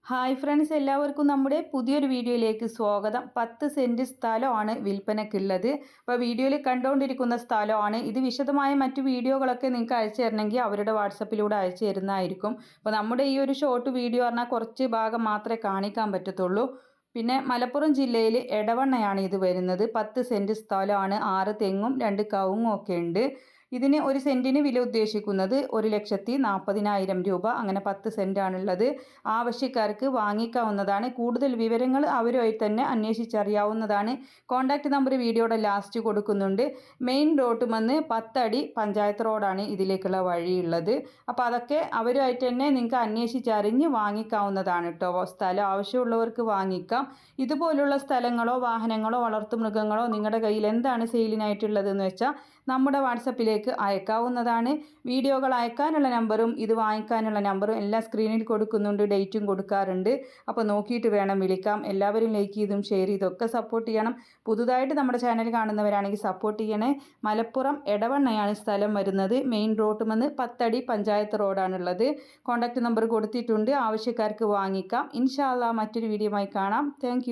Hi friends, എല്ലാവർക്കും നമ്മുടെ പുതിയൊരു വീഡിയോയിലേക്ക് സ്വാഗതം. 10 സെൻറ്റ് സ്ഥലമാണ് വിൽപ്പനയ്ക്കുള്ളത്. അപ്പോൾ വീഡിയോയിൽ കണ്ടുകൊണ്ടിരിക്കുന്ന സ്ഥലമാണ് ഇത്. വിശദമായ മറ്റു വീഡിയോകളൊക്കെ നിങ്ങൾക്ക് അയച്ചു തരണമെങ്കിൽ അവരുടെ വാട്സപ്പിലൂടെ അയച്ചു തരുന്നതായിരിക്കും. അപ്പോൾ നമ്മുടെ ഈ ഒരു ഷോർട്ട് വീഡിയോ പറഞ്ഞാൽ കുറച്ച് ഭാഗം മാത്രമേ കാണിക്കാൻ പറ്റത്തുള്ളൂ. പിന്നെ മലപ്പുറം ജില്ലയിൽ എടവണ്ണയാണ് ഇത് വരുന്നത്. 10 സെൻറ്റ് സ്ഥലമാണ്. 6 തെങ്ങും 2 കവുങ്ങും ഒക്കെ ഉണ്ട്. ഇതിന് ഒരു സെൻറ്റിന് വില ഉദ്ദേശിക്കുന്നത് 1,40,000 രൂപ. അങ്ങനെ 10 സെൻറ്റാണുള്ളത്. ആവശ്യക്കാർക്ക് വാങ്ങിക്കാവുന്നതാണ്. കൂടുതൽ വിവരങ്ങൾ അവരുമായി തന്നെ അന്വേഷിച്ചറിയാവുന്നതാണ്. കോൺടാക്റ്റ് നമ്പർ വീഡിയോയുടെ ലാസ്റ്റ് കൊടുക്കുന്നുണ്ട്. മെയിൻ റോഡ് വന്ന് 10 അടി പഞ്ചായത്ത് റോഡാണ് ഇതിലേക്കുള്ള വഴിയുള്ളത്. അപ്പോൾ അതൊക്കെ അവരുമായിട്ട് തന്നെ നിങ്ങൾക്ക് അന്വേഷിച്ചറിഞ്ഞ് വാങ്ങിക്കാവുന്നതാണ് കേട്ടോ. സ്ഥലം ആവശ്യമുള്ളവർക്ക് വാങ്ങിക്കാം. ഇതുപോലുള്ള സ്ഥലങ്ങളോ വാഹനങ്ങളോ വളർത്തുമൃഗങ്ങളോ നിങ്ങളുടെ കയ്യിൽ എന്താണ് സെയിലിനായിട്ടുള്ളതെന്ന് വെച്ചാൽ നമ്മുടെ വാട്സപ്പിലേക്ക് അയക്കാവുന്നതാണ്. വീഡിയോകൾ അയക്കാനുള്ള നമ്പറും ഇത് വാങ്ങിക്കാനുള്ള നമ്പറും എല്ലാം സ്ക്രീനിൽ കൊടുക്കുന്നുണ്ട്. ഡേറ്റും കൊടുക്കാറുണ്ട്. അപ്പോൾ നോക്കിയിട്ട് വേണം വിളിക്കാം. എല്ലാവരും ലൈക്ക് ചെയ്തും ഷെയർ ചെയ്തൊക്കെ സപ്പോർട്ട് ചെയ്യണം. പുതുതായിട്ട് നമ്മുടെ ചാനൽ കാണുന്നവരാണെങ്കിൽ സപ്പോർട്ട് ചെയ്യണേ. മലപ്പുറം എടവണ്ണയാണ് സ്ഥലം വരുന്നത്. മെയിൻ റോഡ് വന്ന് 10 അടി പഞ്ചായത്ത് റോഡാണുള്ളത്. കോൺടാക്റ്റ് നമ്പർ കൊടുത്തിട്ടുണ്ട്. ആവശ്യക്കാർക്ക് വാങ്ങിക്കാം. ഇൻഷാ അല്ലാഹ് മറ്റൊരു വീഡിയോയുമായി കാണാം. താങ്ക്